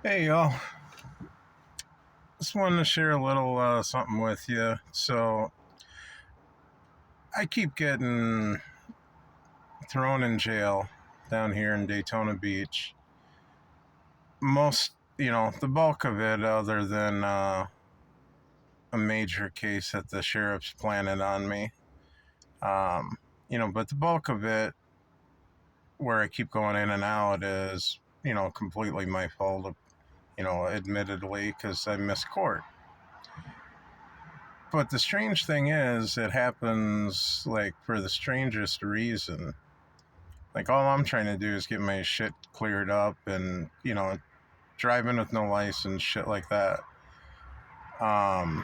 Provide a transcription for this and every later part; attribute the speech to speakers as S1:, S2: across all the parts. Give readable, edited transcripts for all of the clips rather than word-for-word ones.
S1: Hey y'all, just wanted to share a little something with you. So I keep getting thrown in jail down here in Daytona Beach. The bulk of it, other than a major case that the sheriff's planted on me. Um, but the bulk of it, where I keep going in and out, is completely my fault. Admittedly, because I miss court. But the strange thing is, it happens like for the strangest reason. Like, all I'm trying to do is get my shit cleared up and, driving with no license, shit like that. Um,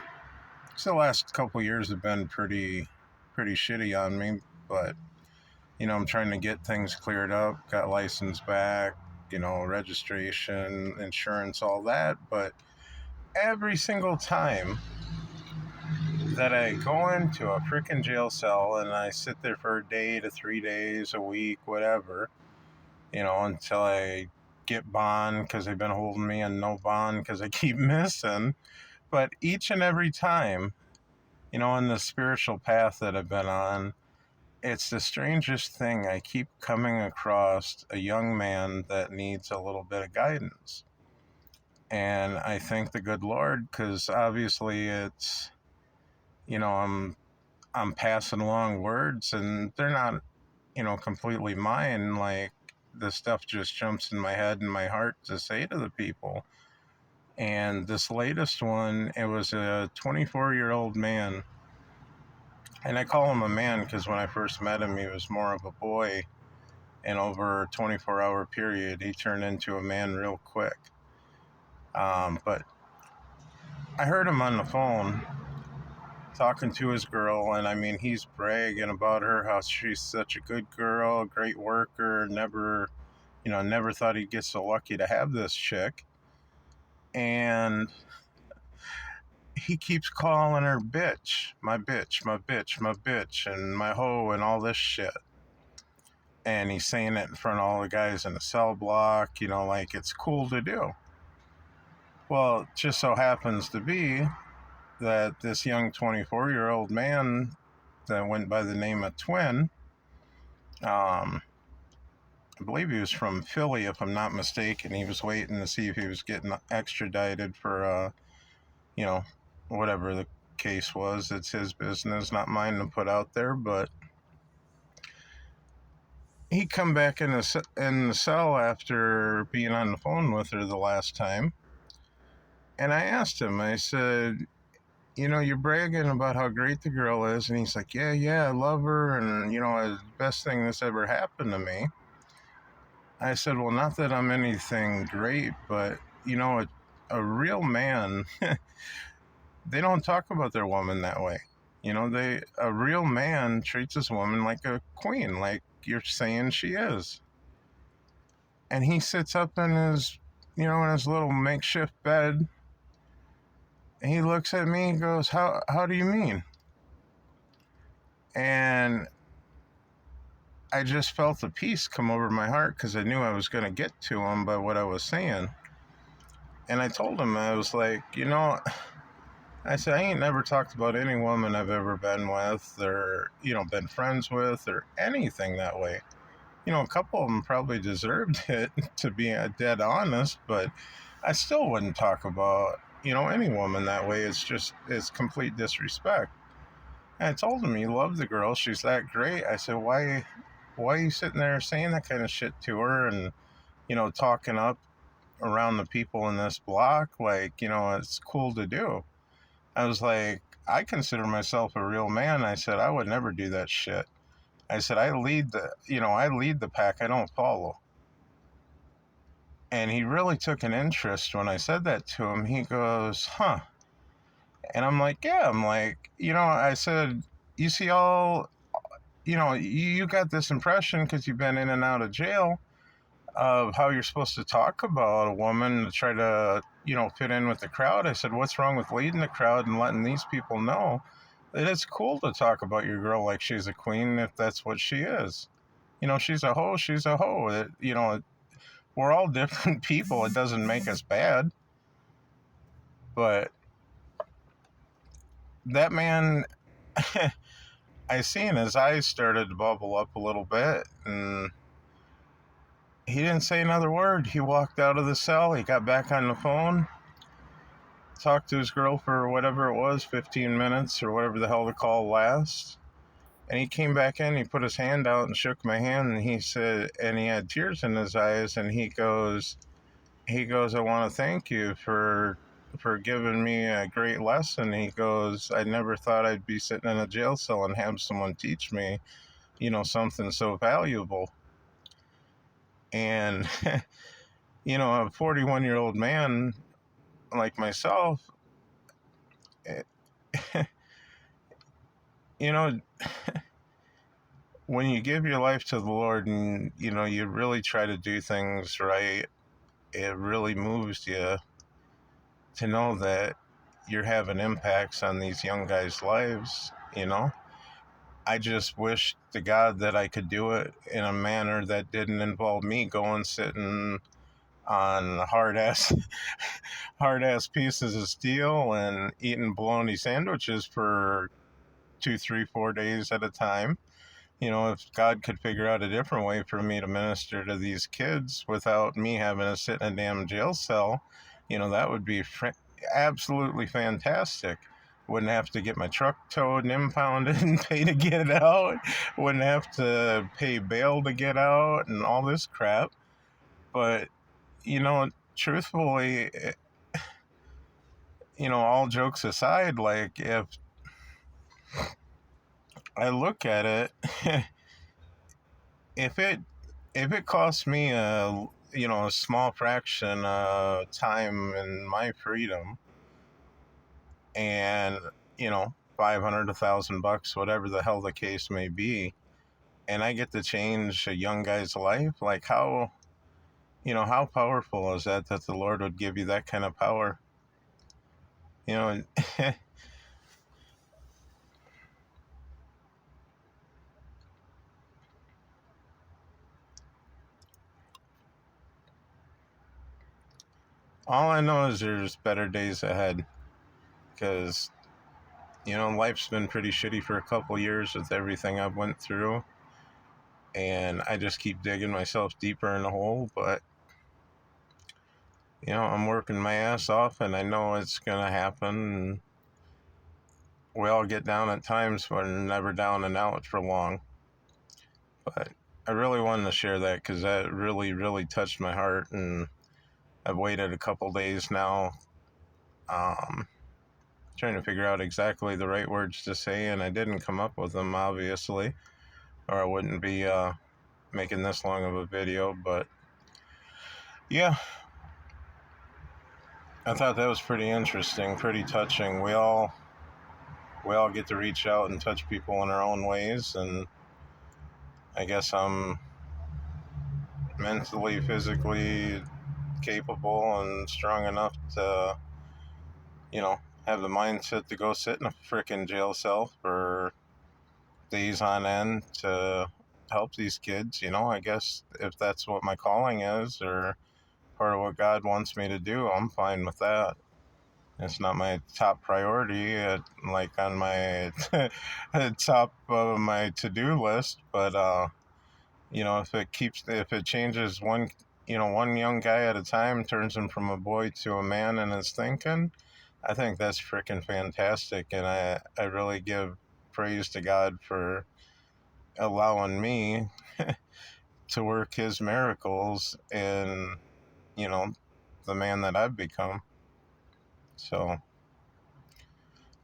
S1: so the last couple years have been pretty shitty on me, but, I'm trying to get things cleared up, got license back, registration, insurance, all that. But every single time that I go into a freaking jail cell and I sit there for a day to 3 days, a week, whatever, until I get bond because they've been holding me in no bond because I keep missing. But each and every time, on the spiritual path that I've been on, it's the strangest thing. I keep coming across a young man that needs a little bit of guidance. And I thank the good Lord, because obviously it's, you know, I'm I'm passing along words and they're not, completely mine. Like, the stuff just jumps in my head and my heart to say to the people. And this latest one, it was a 24-year-old man. And I call him a man because when I first met him, he was more of a boy. And over a 24-hour period, he turned into a man real quick. But I heard him on the phone talking to his girl, and I mean, he's bragging about her, how she's such a good girl, great worker, never thought he'd get so lucky to have this chick. And he keeps calling her bitch, my bitch, my bitch, my bitch, and my hoe, and all this shit. And he's saying it in front of all the guys in the cell block, like it's cool to do. Well, it just so happens to be that this young 24-year-old man that went by the name of Twin, um, I believe he was from Philly, if I'm not mistaken. He was waiting to see if he was getting extradited for, you know, whatever the case was. It's his business, not mine to put out there. But he come back in the cell after being on the phone with her the last time, and I asked him. I said, you're bragging about how great the girl is, and he's like, yeah, I love her, and it's the best thing that's ever happened to me. I said, well, not that I'm anything great, but a real man, they don't talk about their woman that way. A real man treats his woman like a queen, like you're saying she is. And he sits up in his little makeshift bed. And he looks at me and goes, how do you mean? And I just felt a peace come over my heart because I knew I was going to get to him by what I was saying. And I told him, I was like, I said, I ain't never talked about any woman I've ever been with or, been friends with or anything that way. A couple of them probably deserved it, to be dead honest, but I still wouldn't talk about, any woman that way. It's complete disrespect. And I told him, you love the girl. She's that great. I said, why are you sitting there saying that kind of shit to her and, talking up around the people in this block? Like, it's cool to do. I was like, I consider myself a real man. I said, I would never do that shit. I said, I lead the pack. I don't follow. And he really took an interest when I said that to him. He goes, huh. And I'm like, yeah. I'm like, I said, you see all, you got this impression because you've been in and out of jail of how you're supposed to talk about a woman to try to, fit in with the crowd. I said, what's wrong with leading the crowd and letting these people know that it's cool to talk about your girl like she's a queen if that's what she is? She's a hoe, she's a hoe. we're all different people. It doesn't make us bad. But that man, I seen his eyes started to bubble up a little bit, and he didn't say another word. He walked out of the cell. He got back on the phone, talked to his girl for whatever it was, 15 minutes or whatever the hell the call lasts. And he came back in, he put his hand out and shook my hand, and he said, and he had tears in his eyes, and he goes, I want to thank you for giving me a great lesson. He goes, I never thought I'd be sitting in a jail cell and have someone teach me, something so valuable. And, a 41-year-old man like myself, you know, when you give your life to the Lord and, you really try to do things right, it really moves you to know that you're having impacts on these young guys' lives. I just wish to God that I could do it in a manner that didn't involve me going sitting on hard ass hard ass pieces of steel and eating bologna sandwiches for 2, 3, 4 days at a time. If God could figure out a different way for me to minister to these kids without me having to sit in a damn jail cell, that would be absolutely fantastic. Wouldn't have to get my truck towed and impounded and pay to get out. Wouldn't have to pay bail to get out and all this crap. But, truthfully, all jokes aside, like, if I look at it, if it costs me a small fraction of time and my freedom, and 500, $1,000, whatever the hell the case may be, and I get to change a young guy's life, like, how powerful is that the Lord would give you that kind of power? you know all I know is there's better days ahead, because life's been pretty shitty for a couple years with everything I've went through, and I just keep digging myself deeper in the hole. But I'm working my ass off, and I know it's gonna happen. And we all get down at times, but we're never down and out for long. But I really wanted to share that because that really, really touched my heart, and I've waited a couple days now, trying to figure out exactly the right words to say, and I didn't come up with them, obviously, or I wouldn't be making this long of a video. But yeah, I thought that was pretty interesting, pretty touching. We all get to reach out and touch people in our own ways, and I guess I'm mentally, physically capable and strong enough to, have the mindset to go sit in a freaking jail cell for days on end to help these kids. I guess if that's what my calling is, or part of what God wants me to do, I'm fine with that. It's not my top priority, like on my top of my to-do list, but if it changes one young guy at a time, turns him from a boy to a man in his thinking, I think that's freaking fantastic. And I really give praise to God for allowing me to work his miracles in, the man that I've become. So,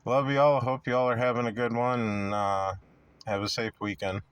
S1: love y'all. Hope y'all are having a good one, and have a safe weekend.